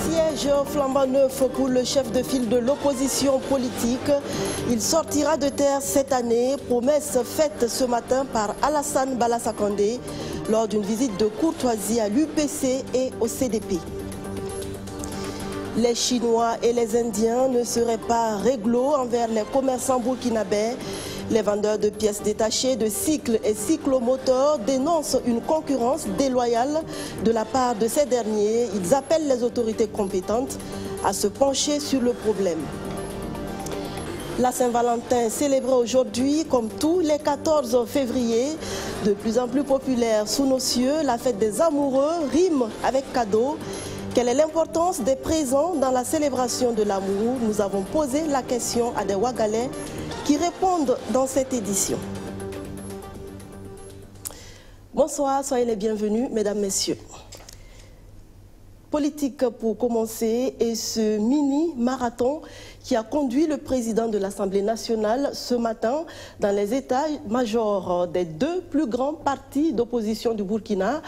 Siège flambant neuf pour le chef de file de l'opposition politique. Il sortira de terre cette année, promesse faite ce matin par Alassane Bala Sakandé lors d'une visite de courtoisie à l'UPC et au CDP. Les Chinois et les Indiens ne seraient pas réglo envers les commerçants burkinabés. Les vendeurs de pièces détachées de cycles et cyclomoteurs dénoncent une concurrence déloyale de la part de ces derniers. Ils appellent les autorités compétentes à se pencher sur le problème. La Saint-Valentin célébrée aujourd'hui comme tous les 14 février, de plus en plus populaire sous nos cieux, la fête des amoureux rime avec cadeau. Quelle est l'importance des présents dans la célébration de l'amour? Nous avons posé la question à des Ouagalais qui répondent dans cette édition. Bonsoir, soyez les bienvenus, mesdames, messieurs. Politique pour commencer et ce mini-marathon qui a conduit le président de l'Assemblée nationale ce matin dans les états-majors des deux plus grands partis d'opposition du Burkina,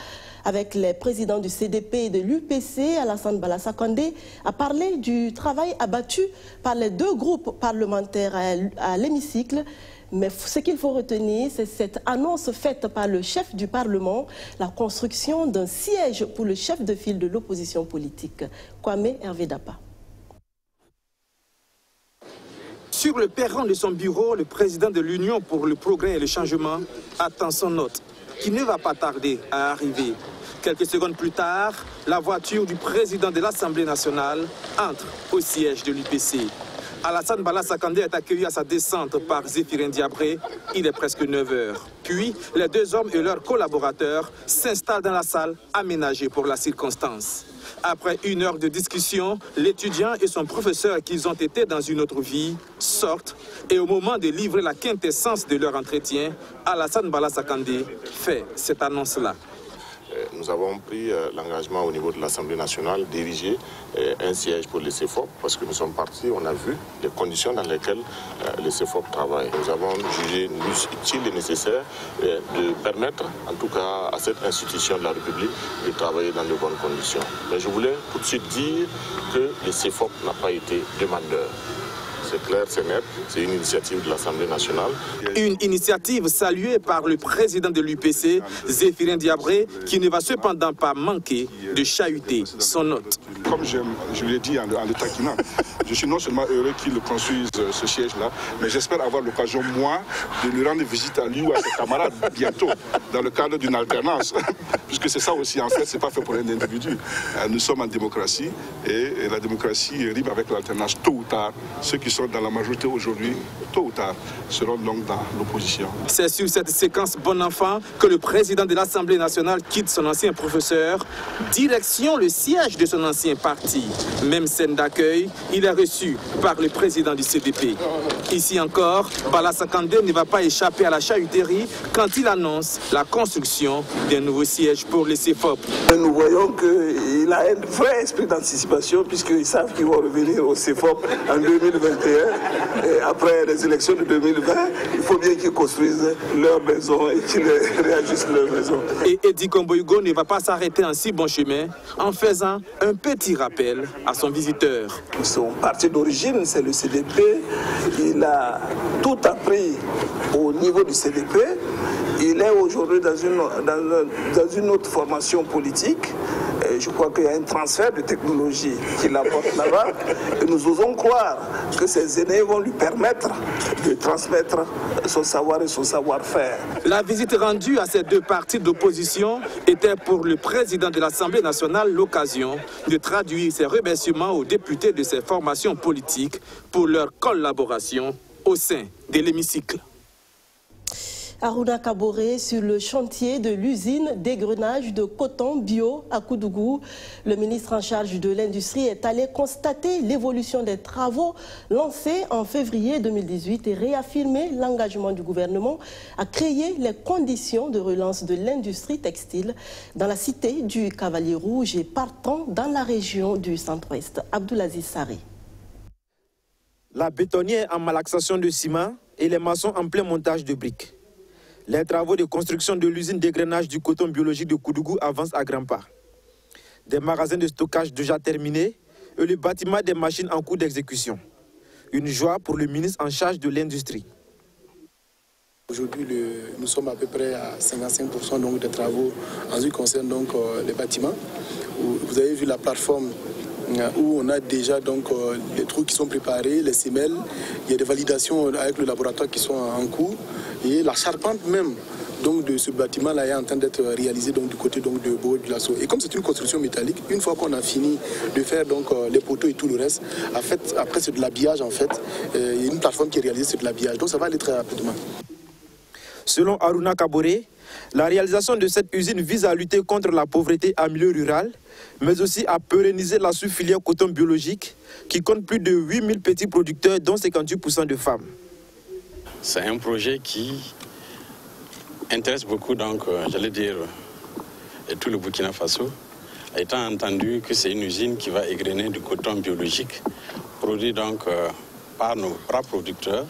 avec les présidents du CDP et de l'UPC, Alassane Bala Sakandé a parlé du travail abattu par les deux groupes parlementaires à l'hémicycle. Mais ce qu'il faut retenir, c'est cette annonce faite par le chef du Parlement, la construction d'un siège pour le chef de file de l'opposition politique, Kwame Hervé Dapa. Sur le perron de son bureau, le président de l'Union pour le progrès et le changement attend son hôte, qui ne va pas tarder à arriver. Quelques secondes plus tard, la voiture du président de l'Assemblée nationale entre au siège de l'UPC. Alassane Bala Sakandé est accueilli à sa descente par Zéphirin Diabré. Il est presque 9 h. Puis, les deux hommes et leurs collaborateurs s'installent dans la salle aménagée pour la circonstance. Après 1 heure de discussion, l'étudiant et son professeur, qu'ils ont été dans une autre vie, sortent. Et au moment de livrer la quintessence de leur entretien, Alassane Bala Sakandé fait cette annonce-là. Nous avons pris l'engagement au niveau de l'Assemblée nationale d'ériger un siège pour les CEFOP parce que nous sommes partis, on a vu les conditions dans lesquelles les CEFOP travaillent. Nous avons jugé utile et nécessaire de permettre, en tout cas à cette institution de la République, de travailler dans de bonnes conditions. Mais je voulais tout de suite dire que les CEFOP n'a pas été demandeur. C'est clair, c'est net, c'est une initiative de l'Assemblée nationale. Une initiative saluée par le président de l'UPC, Zéphirin Diabré, qui ne va cependant pas manquer de chahuter son hôte. Comme je l'ai dit en le taquinant, je suis non seulement heureux qu'il construise ce siège-là, mais j'espère avoir l'occasion, moi, de lui rendre visite à lui ou à ses camarades bientôt, dans le cadre d'une alternance. Puisque c'est ça aussi, en fait, c'est pas fait pour un individu. Nous sommes en démocratie et la démocratie rime avec l'alternance tôt ou tard. Ceux qui sont dans la majorité aujourd'hui, tôt ou tard, seront donc dans l'opposition. C'est sur cette séquence bon enfant que le président de l'Assemblée nationale quitte son ancien professeur, direction le siège de son ancien parti. Même scène d'accueil, il est reçu par le président du CDP. Ici encore, Bala Sakandé ne va pas échapper à la chahuterie quand il annonce la construction d'un nouveau siège pour les CEFOP. Nous voyons qu'il a un vrai esprit d'anticipation puisqu'ils savent qu'ils vont revenir au CEFOP en 2021. Et après les élections de 2020, il faut bien qu'ils construisent leur maison et qu'ils réajustent leur maison. Et Eddy Kombo-Hugo ne va pas s'arrêter en si bon chemin en faisant un petit rappel à son visiteur. Son parti d'origine, c'est le CDP. Il a tout appris au niveau du CDP. Il est aujourd'hui dans une autre formation politique. Et je crois qu'il y a un transfert de technologie qu'il apporte là-bas. Et nous osons croire que ces aînés vont lui permettre de transmettre son savoir et son savoir-faire. La visite rendue à ces deux partis d'opposition était pour le président de l'Assemblée nationale l'occasion de traduire ses remerciements aux députés de ces formations politiques pour leur collaboration au sein de l'hémicycle. Aruna Kaboré sur le chantier de l'usine d'égrenage de coton bio à Koudougou. Le ministre en charge de l'industrie est allé constater l'évolution des travaux lancés en février 2018 et réaffirmer l'engagement du gouvernement à créer les conditions de relance de l'industrie textile dans la cité du Cavalier Rouge et partant dans la région du Centre-Ouest. Abdoulaziz Saré. La bétonnière en malaxation de ciment et les maçons en plein montage de briques. Les travaux de construction de l'usine d'égrenage du coton biologique de Koudougou avancent à grands pas. Des magasins de stockage déjà terminés, et le bâtiment des machines en cours d'exécution. Une joie pour le ministre en charge de l'industrie. Aujourd'hui, nous sommes à peu près à 55% donc, des travaux en ce qui concerne donc, les bâtiments. Vous avez vu la plateforme où on a déjà donc, les trous qui sont préparés, les semelles. Il y a des validations avec le laboratoire qui sont en cours. Et la charpente même donc, de ce bâtiment-là est en train d'être réalisée donc, du côté donc, de Bobo-Dioulasso. Et comme c'est une construction métallique, une fois qu'on a fini de faire donc, les poteaux et tout le reste, en fait, après c'est de l'habillage en fait. Il y a une plateforme qui est réalisée, c'est de l'habillage. Donc ça va aller très rapidement. Selon Aruna Kaboré, la réalisation de cette usine vise à lutter contre la pauvreté en milieu rural, mais aussi à pérenniser la sous-filière coton biologique qui compte plus de 8000 petits producteurs, dont 58% de femmes. C'est un projet qui intéresse beaucoup, donc, j'allais dire, tout le Burkina Faso, étant entendu que c'est une usine qui va égrener du coton biologique, produit donc par nos propres producteurs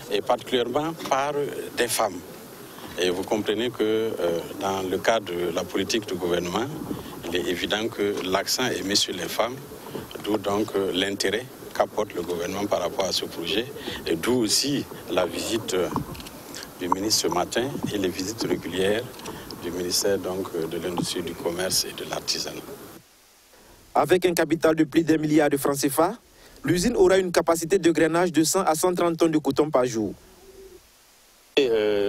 et particulièrement par des femmes. Et vous comprenez que dans le cadre de la politique du gouvernement, il est évident que l'accent est mis sur les femmes, d'où donc l'intérêt qu'apporte le gouvernement par rapport à ce projet, et d'où aussi la visite du ministre ce matin et les visites régulières du ministère donc, de l'Industrie, du Commerce et de l'Artisanat. Avec un capital de plus d'1 milliard de francs CFA, l'usine aura une capacité de grainage de 100 à 130 tonnes de coton par jour.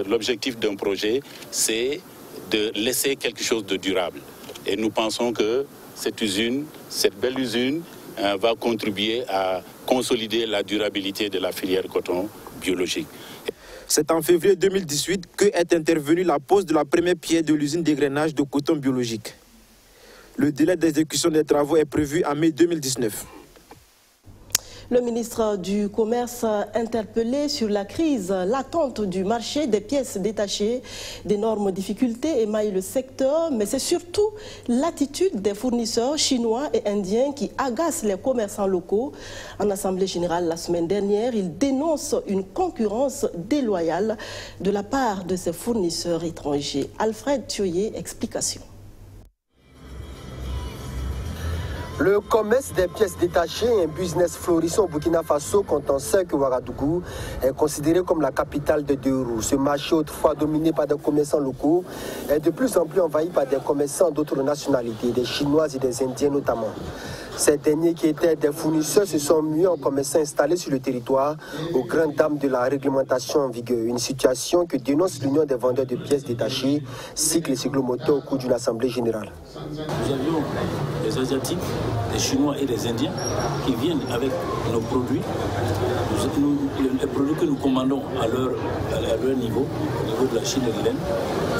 L'objectif d'un projet, c'est de laisser quelque chose de durable. Et nous pensons que cette usine, cette belle usine, va contribuer à consolider la durabilité de la filière coton biologique. C'est en février 2018 que est intervenue la pose de la première pierre de l'usine d'égrainage de coton biologique. Le délai d'exécution des travaux est prévu en mai 2019. Le ministre du Commerce interpellé sur la crise latente du marché des pièces détachées. D'énormes difficultés émaillent le secteur, mais c'est surtout l'attitude des fournisseurs chinois et indiens qui agacent les commerçants locaux. En Assemblée générale la semaine dernière, ils dénoncent une concurrence déloyale de la part de ces fournisseurs étrangers. Alfred Thioyer, explication. Le commerce des pièces détachées, un business florissant au Burkina Faso, quand on sait que Ouagadougou est considéré comme la capitale de deux roues. Ce marché, autrefois dominé par des commerçants locaux, est de plus en plus envahi par des commerçants d'autres nationalités, des Chinois et des Indiens notamment. Ces derniers qui étaient des fournisseurs se sont mués en commerçants installés sur le territoire aux grandes dames de la réglementation en vigueur. Une situation que dénonce l'Union des vendeurs de pièces détachées, cycle et cyclomoteurs au cours d'une assemblée générale. Nous avions les Asiatiques, les Chinois et les Indiens qui viennent avec nos produits, les produits que nous commandons à leur niveau, au niveau de la Chine et de l'Inde,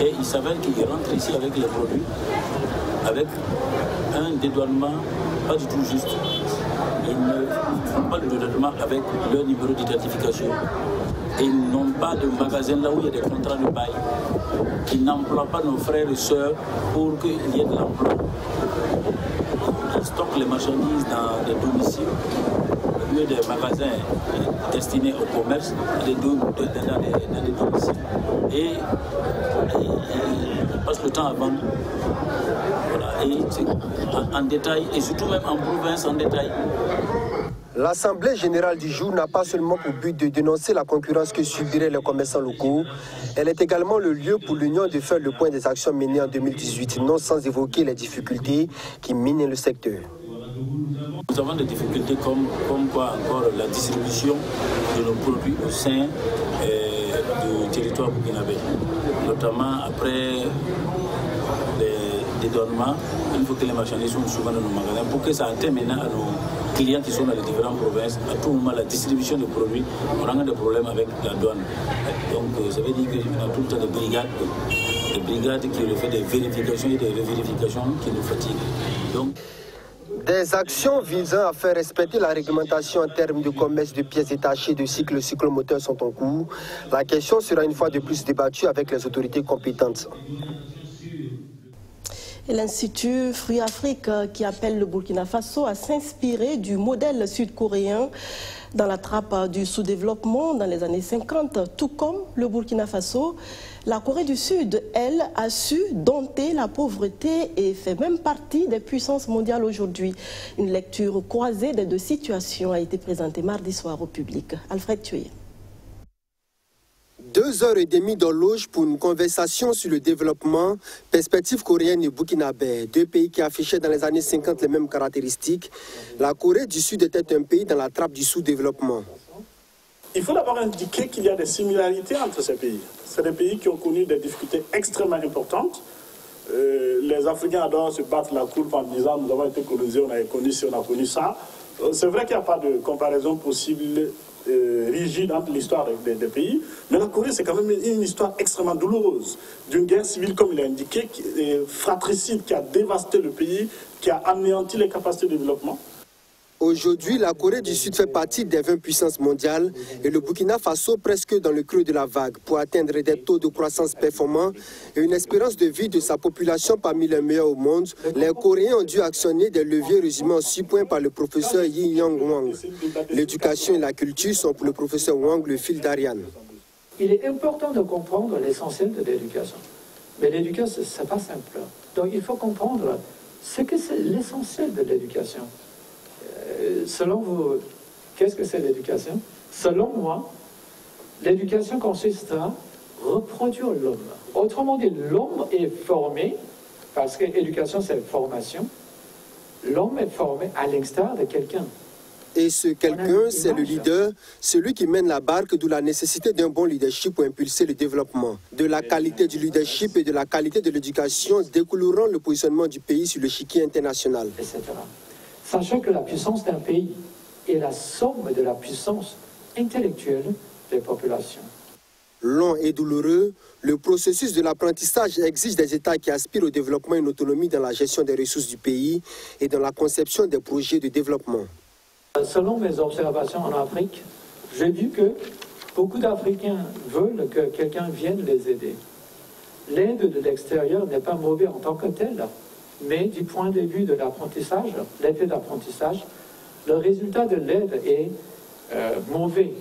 et il s'avère qu'ils rentrent ici avec les produits, avec un dédouanement pas du tout juste. Ils ne font pas le dédouanement avec leur numéro d'identification. Et ils n'ont pas de magasin là où il y a des contrats de bail. Ils n'emploient pas nos frères et sœurs pour qu'il y ait de l'emploi. Ils stockent les marchandises dans des domiciles, au lieu des magasins destinés au commerce, dans des domiciles. Et ils passent le temps à vendre. Voilà, et en détail, et surtout même en province en détail. L'Assemblée générale du jour n'a pas seulement pour but de dénoncer la concurrence que subiraient les commerçants locaux, elle est également le lieu pour l'Union de faire le point des actions menées en 2018, non sans évoquer les difficultés qui minent le secteur. Nous avons des difficultés comme quoi encore la distribution de nos produits au sein du territoire burkinabé, notamment après les dédouanements. Il faut que les marchandises soient souvent dans nos magasins pour que ça atteigne maintenant à nos clients qui sont dans les différentes provinces. À tout moment, la distribution de produits, on a des problèmes avec la douane. Donc ça veut dire qu'on a tout le temps des brigades qui font des vérifications et des revérifications qui nous fatiguent. Donc, des actions visant à faire respecter la réglementation en termes de commerce de pièces détachées de cycles cyclomoteurs sont en cours. La question sera une fois de plus débattue avec les autorités compétentes. L'Institut Fruits Afrique qui appelle le Burkina Faso à s'inspirer du modèle sud-coréen dans la trappe du sous-développement dans les années 50, tout comme le Burkina Faso. La Corée du Sud, elle, a su dompter la pauvreté et fait même partie des puissances mondiales aujourd'hui. Une lecture croisée des deux situations a été présentée mardi soir au public. Alfred Thuyer. 2h30 d'horloge pour une conversation sur le développement, perspective coréenne et burkinabé, deux pays qui affichaient dans les années 50 les mêmes caractéristiques. La Corée du Sud était un pays dans la trappe du sous-développement. Il faut d'abord indiquer qu'il y a des similarités entre ces pays. C'est des pays qui ont connu des difficultés extrêmement importantes. Les Africains adorent se battre la courbe en disant nous avons été colonisés, on a connu ci, on a connu ça. C'est vrai qu'il n'y a pas de comparaison possible rigide entre l'histoire des pays, mais la Corée c'est quand même une histoire extrêmement douloureuse, d'une guerre civile comme il a indiqué, fratricide, qui a dévasté le pays, qui a anéanti les capacités de développement. Aujourd'hui, la Corée du Sud fait partie des 20 puissances mondiales et le Burkina Faso presque dans le creux de la vague pour atteindre des taux de croissance performants et une espérance de vie de sa population parmi les meilleurs au monde. Les Coréens ont dû actionner des leviers résumés en 6 points par le professeur Yin Young Wang. L'éducation et la culture sont pour le professeur Wang le fil d'Ariane. Il est important de comprendre l'essentiel de l'éducation. Mais l'éducation, ce n'est pas simple. Donc il faut comprendre ce que c'est l'essentiel de l'éducation. Selon vous, qu'est-ce que c'est l'éducation? Selon moi, l'éducation consiste à reproduire l'homme. Autrement dit, l'homme est formé, parce que l'éducation c'est formation, l'homme est formé à l'extérieur de quelqu'un. Et ce quelqu'un, c'est le leader, celui qui mène la barque, d'où la nécessité d'un bon leadership pour impulser le développement. De la qualité du leadership et de la qualité de l'éducation découleront le positionnement du pays sur l'échiquier international. Etc. Sachant que la puissance d'un pays est la somme de la puissance intellectuelle des populations. Long et douloureux, le processus de l'apprentissage exige des États qui aspirent au développement et une autonomie dans la gestion des ressources du pays et dans la conception des projets de développement. Selon mes observations en Afrique, j'ai vu que beaucoup d'Africains veulent que quelqu'un vienne les aider. L'aide de l'extérieur n'est pas mauvaise en tant que telle. Mais du point de vue de l'apprentissage, l'effet d'apprentissage, le résultat de l'aide est mauvais,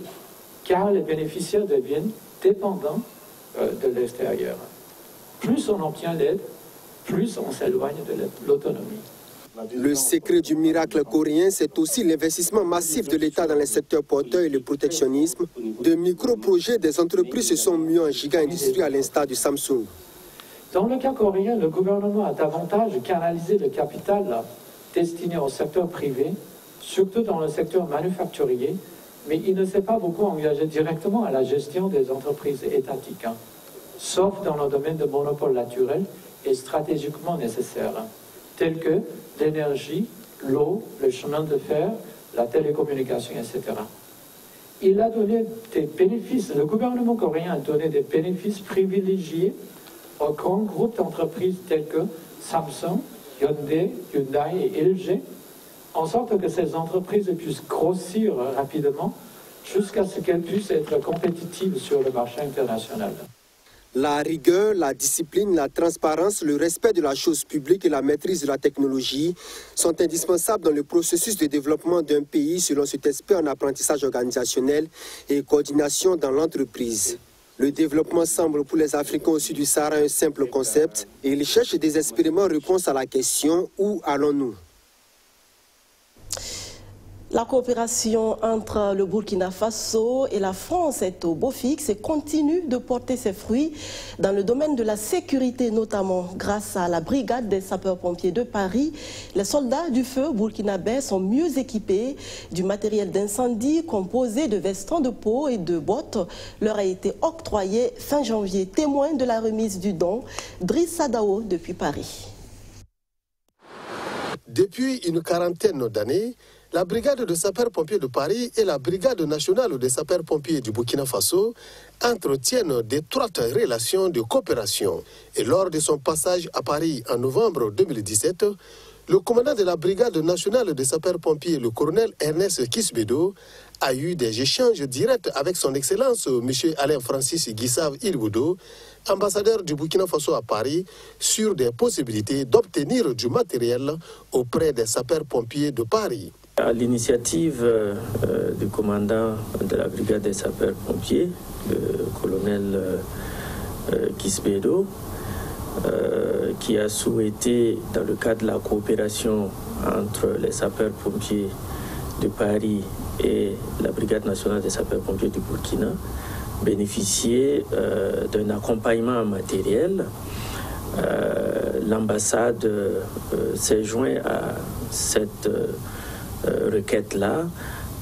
car les bénéficiaires deviennent dépendants de l'extérieur. Plus on obtient l'aide, plus on s'éloigne de l'autonomie. Le secret du miracle coréen, c'est aussi l'investissement massif de l'État dans les secteurs porteurs et le protectionnisme. De micro-projets des entreprises se sont mis en giga-industrie à l'instar du Samsung. Dans le cas coréen, le gouvernement a davantage canalisé le capital destiné au secteur privé, surtout dans le secteur manufacturier, mais il ne s'est pas beaucoup engagé directement à la gestion des entreprises étatiques, sauf dans le domaine de monopole naturel et stratégiquement nécessaire, tels que l'énergie, l'eau, le chemin de fer, la télécommunication, etc. Il a donné des bénéfices, le gouvernement coréen a donné des bénéfices privilégiés aux grands groupes d'entreprises tels que Samsung, Hyundai et LG, en sorte que ces entreprises puissent grossir rapidement jusqu'à ce qu'elles puissent être compétitives sur le marché international. La rigueur, la discipline, la transparence, le respect de la chose publique et la maîtrise de la technologie sont indispensables dans le processus de développement d'un pays selon cet aspect en apprentissage organisationnel et coordination dans l'entreprise. Le développement semble pour les Africains au sud du Sahara un simple concept et ils cherchent désespérément réponse à la question « Où allons-nous » La coopération entre le Burkina Faso et la France est au beau fixe et continue de porter ses fruits dans le domaine de la sécurité, notamment grâce à la brigade des sapeurs-pompiers de Paris. Les soldats du feu burkinabés sont mieux équipés. Du matériel d'incendie composé de vestons de peau et de bottes leur a été octroyé fin janvier. Témoin de la remise du don, Driss Sadao depuis Paris. Depuis une quarantaine d'années, la brigade de sapeurs-pompiers de Paris et la brigade nationale des sapeurs-pompiers du Burkina Faso entretiennent d'étroites relations de coopération. Et lors de son passage à Paris en novembre 2017, le commandant de la brigade nationale des sapeurs-pompiers, le colonel Ernest Kisbedo, a eu des échanges directs avec son Excellence M. Alain Francis Guissave Ilboudo, ambassadeur du Burkina Faso à Paris, sur des possibilités d'obtenir du matériel auprès des sapeurs-pompiers de Paris. À l'initiative du commandant de la brigade des sapeurs-pompiers, le colonel Kisbedo, qui a souhaité, dans le cadre de la coopération entre les sapeurs-pompiers de Paris et la Brigade nationale des sapeurs-pompiers du Burkina, bénéficier d'un accompagnement matériel. L'ambassade s'est jointe à cette requête-là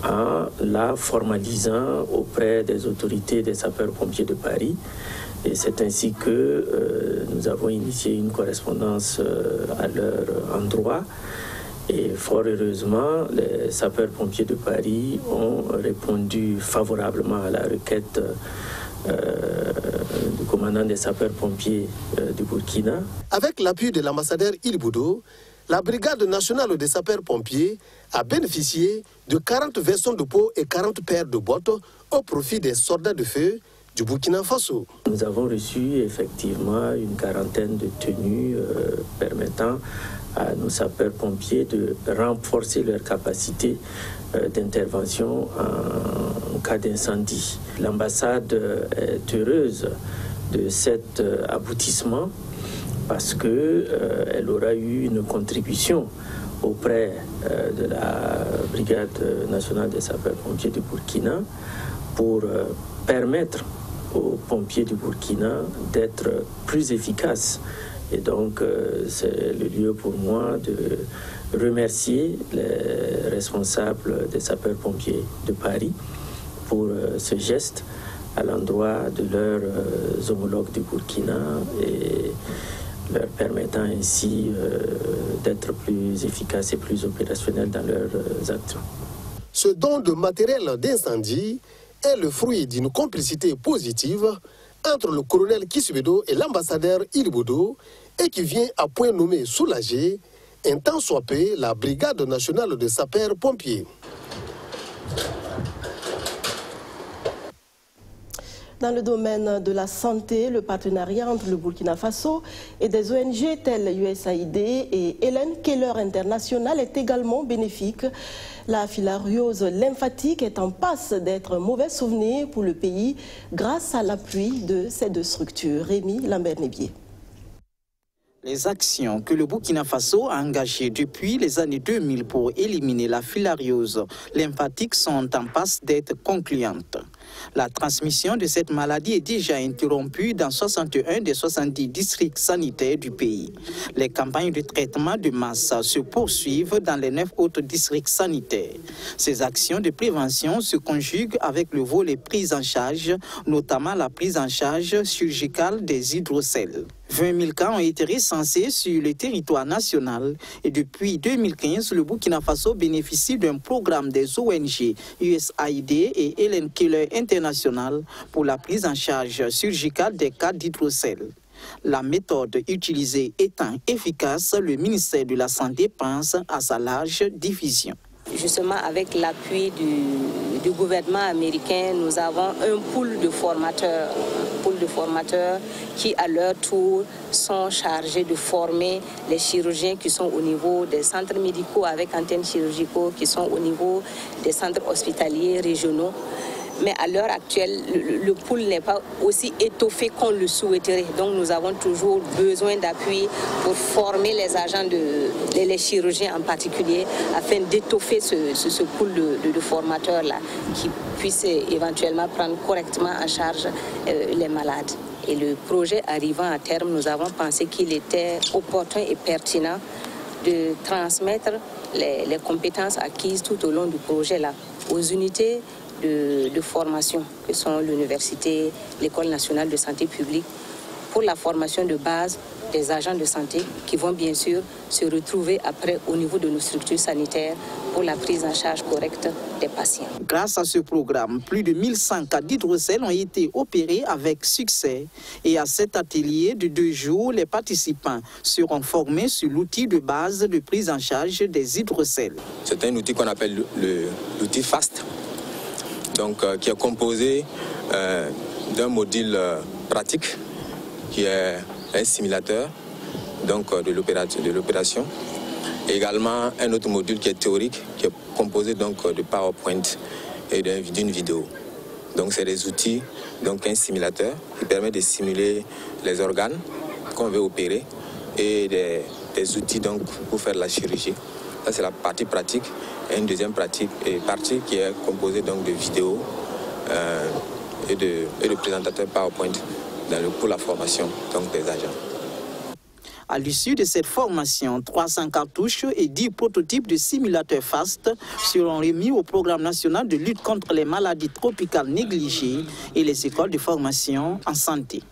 en la formalisant auprès des autorités des sapeurs-pompiers de Paris. Et c'est ainsi que nous avons initié une correspondance à leur endroit. Et fort heureusement, les sapeurs-pompiers de Paris ont répondu favorablement à la requête du commandant des sapeurs-pompiers du Burkina. Avec l'appui de l'ambassadeur Ilboudo, la Brigade nationale des sapeurs-pompiers a bénéficié de 40 vestons de peau et 40 paires de bottes au profit des soldats de feu du Burkina Faso. Nous avons reçu effectivement une quarantaine de tenues permettant à nos sapeurs-pompiers de renforcer leur capacité d'intervention en cas d'incendie. L'ambassade est heureuse de cet aboutissement parce qu'elle aura eu une contribution auprès de la Brigade nationale des sapeurs-pompiers du Burkina pour permettre aux pompiers du Burkina d'être plus efficaces. Et donc, c'est le lieu pour moi de remercier les responsables des sapeurs-pompiers de Paris pour ce geste à l'endroit de leurs homologues du Burkina et leur permettant ainsi d'être plus efficaces et plus opérationnels dans leurs actions. Ce don de matériel d'incendie est le fruit d'une complicité positive entre le colonel Kisbedo et l'ambassadeur Ilboudo et qui vient à point nommé soulager un temps soit peu la Brigade nationale de sapeurs-pompiers. Dans le domaine de la santé, le partenariat entre le Burkina Faso et des ONG telles USAID et Helen Keller International est également bénéfique. La filariose lymphatique est en passe d'être un mauvais souvenir pour le pays grâce à l'appui de ces deux structures. Rémi Lambert-Nébier. Les actions que le Burkina Faso a engagées depuis les années 2000 pour éliminer la filariose lymphatique sont en passe d'être concluantes. La transmission de cette maladie est déjà interrompue dans 61 des 70 districts sanitaires du pays. Les campagnes de traitement de masse se poursuivent dans les 9 autres districts sanitaires. Ces actions de prévention se conjuguent avec le volet prise en charge, notamment la prise en charge chirurgicale des hydrocèles. 20 000 cas ont été recensés sur le territoire national et depuis 2015, le Burkina Faso bénéficie d'un programme des ONG USAID et Helen Keller International pour la prise en charge chirurgicale des cas d'hydrocèle. La méthode utilisée étant efficace, le ministère de la Santé pense à sa large diffusion. Justement, avec l'appui du gouvernement américain, nous avons un pool de formateurs qui, à leur tour, sont chargés de former les chirurgiens qui sont au niveau des centres médicaux avec antennes chirurgicaux, qui sont au niveau des centres hospitaliers régionaux. Mais à l'heure actuelle, le pool n'est pas aussi étoffé qu'on le souhaiterait. Donc nous avons toujours besoin d'appui pour former les agents, les chirurgiens en particulier, afin d'étoffer ce pool de formateurs-là qui puissent éventuellement prendre correctement en charge les malades. Et le projet arrivant à terme, nous avons pensé qu'il était opportun et pertinent de transmettre les compétences acquises tout au long du projet-là aux unités de formation que sont l'université, l'École nationale de santé publique, pour la formation de base des agents de santé qui vont bien sûr se retrouver après au niveau de nos structures sanitaires pour la prise en charge correcte des patients. Grâce à ce programme, plus de 1100 cas d'hydrocèle ont été opérés avec succès. Et à cet atelier de 2 jours, les participants seront formés sur l'outil de base de prise en charge des hydrocèles. C'est un outil qu'on appelle l'outil FAST, donc, qui est composé d'un module pratique qui est un simulateur donc, de l'opération. Également un autre module qui est théorique, qui est composé donc, de PowerPoint et d'une vidéo. Donc c'est des outils, donc un simulateur qui permet de simuler les organes qu'on veut opérer et des outils donc pour faire la chirurgie. Ça c'est la partie pratique. Et une deuxième partie qui est composée donc de vidéos et de présentateurs PowerPoint pour la formation donc des agents. À l'issue de cette formation, 300 cartouches et 10 prototypes de simulateurs FAST seront remis au Programme national de lutte contre les maladies tropicales négligées et les écoles de formation en santé.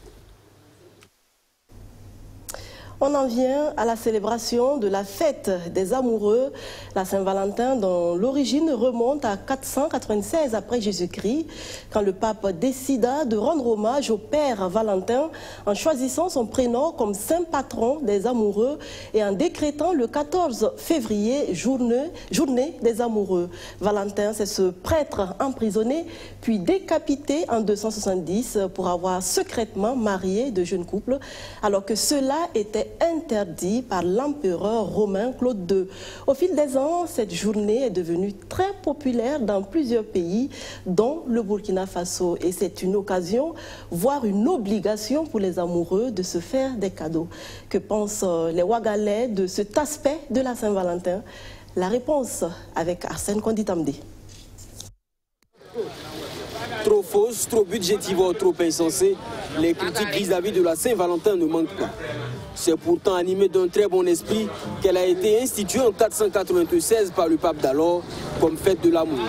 On en vient à la célébration de la fête des amoureux, la Saint-Valentin, dont l'origine remonte à 496 après Jésus-Christ, quand le pape décida de rendre hommage au père Valentin en choisissant son prénom comme saint patron des amoureux et en décrétant le 14 février journée des amoureux. Valentin, c'est ce prêtre emprisonné puis décapité en 270 pour avoir secrètement marié de jeunes couples, alors que cela était interdit par l'empereur romain Claude II. Au fil des ans, cette journée est devenue très populaire dans plusieurs pays, dont le Burkina Faso. Et c'est une occasion, voire une obligation pour les amoureux de se faire des cadeaux. Que pensent les Ouagalais de cet aspect de la Saint-Valentin? La réponse avec Arsène Konditamdi. Trop fausse, trop budgétivore, trop insensée, les critiques vis-à-vis de la Saint-Valentin ne manquent pas. C'est pourtant animé d'un très bon esprit qu'elle a été instituée en 496 par le pape d'alors comme fête de l'amour.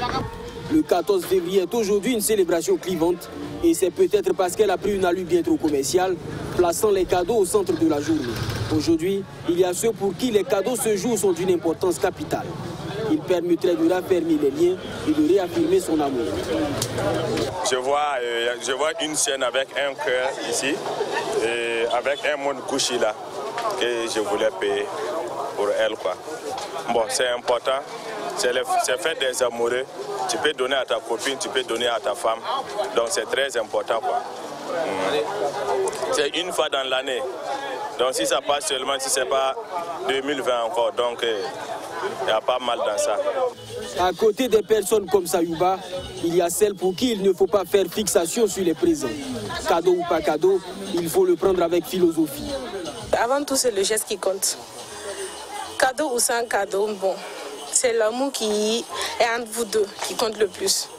Le 14 février est aujourd'hui une célébration clivante et c'est peut-être parce qu'elle a pris une allure bien trop commerciale, plaçant les cadeaux au centre de la journée. Aujourd'hui, il y a ceux pour qui les cadeaux ce jour sont d'une importance capitale. Il permettrait de raffermir les liens et de réaffirmer son amour. Je vois une scène avec un cœur ici et avec un monde couché là que je voulais payer pour elle, quoi. Bon, c'est important, c'est fait des amoureux. Tu peux donner à ta copine, tu peux donner à ta femme. Donc c'est très important, quoi. C'est une fois dans l'année. Donc si ça passe seulement, si c'est pas 2020 encore, donc il y a pas mal dans ça. À côté des personnes comme Sayouba, il y a celles pour qui il ne faut pas faire fixation sur les présents. Cadeau ou pas cadeau, il faut le prendre avec philosophie. Avant tout, c'est le geste qui compte. Cadeau ou sans cadeau, bon, c'est l'amour qui est entre vous deux qui compte le plus.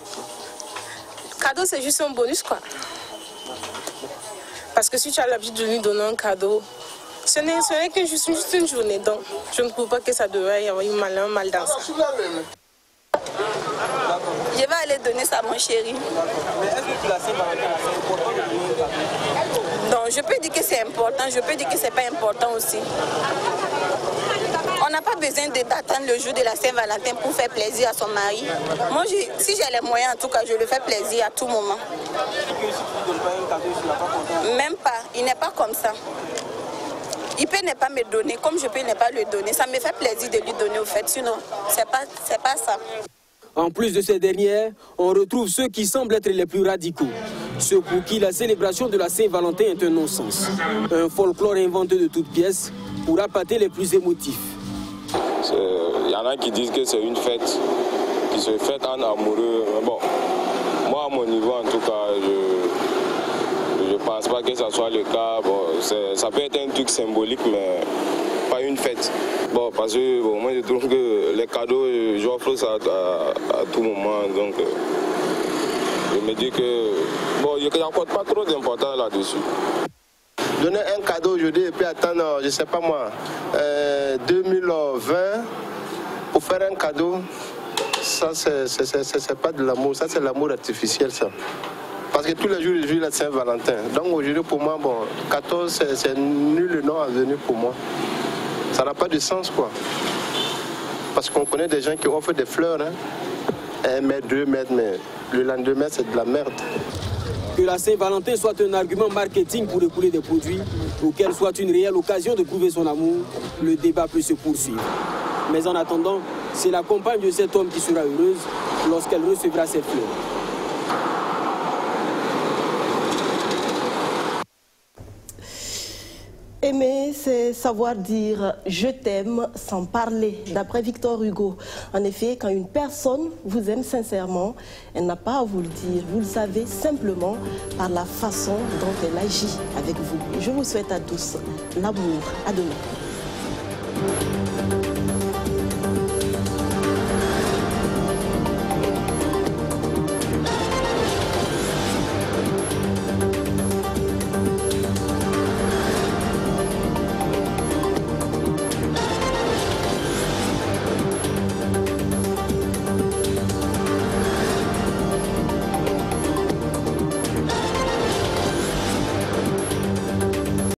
Cadeau, c'est juste un bonus, quoi. Parce que si tu as l'habitude de lui donner un cadeau, ce n'est que juste une journée, donc je ne trouve pas que ça devrait y avoir un mal dans ça. Je vais aller donner ça à mon chéri. Mais est-ce que la Saint-Valentin, c'est important de donner un cadeau? Donc je peux dire que c'est important, je peux dire que c'est pas important aussi. On n'a pas besoin d'attendre le jour de la Saint-Valentin pour faire plaisir à son mari. Moi, si j'ai les moyens, en tout cas, je le fais plaisir à tout moment. Même pas, il n'est pas comme ça. Il peut ne pas me donner, comme je peux ne pas le donner. Ça me fait plaisir de lui donner au fait, sinon, c'est pas ça. En plus de ces dernières, on retrouve ceux qui semblent être les plus radicaux. Ceux pour qui la célébration de la Saint-Valentin est un non-sens. Un folklore inventé de toutes pièces pour appâter les plus émotifs. Il y en a qui disent que c'est une fête qui se fête en amoureux. Mais bon, moi à mon niveau en tout cas, je ne pense pas que ça soit le cas. Bon, ça peut être un truc symbolique, mais pas une fête. Bon, parce que bon, moi je trouve que les cadeaux, j'offre ça à tout moment. Donc je me dis que bon, il n'y a pas trop d'importance là-dessus. Donner un cadeau aujourd'hui et puis attendre, je ne sais pas moi, 2020 pour faire un cadeau, ça c'est pas de l'amour, ça c'est l'amour artificiel ça. Parce que tous les jours je vis la Saint-Valentin. Donc aujourd'hui pour moi, bon, 14 c'est nul le nom à venir pour moi. Ça n'a pas de sens quoi. Parce qu'on connaît des gens qui offrent des fleurs, hein. 1 mètre, 2 mètres, mais le lendemain c'est de la merde. Que la Saint-Valentin soit un argument marketing pour écouler des produits ou qu'elle soit une réelle occasion de prouver son amour, le débat peut se poursuivre. Mais en attendant, c'est la compagne de cet homme qui sera heureuse lorsqu'elle recevra ses fleurs. Aimer, c'est savoir dire « je t'aime » sans parler, d'après Victor Hugo. En effet, quand une personne vous aime sincèrement, elle n'a pas à vous le dire. Vous le savez simplement par la façon dont elle agit avec vous. Je vous souhaite à tous l'amour. À demain.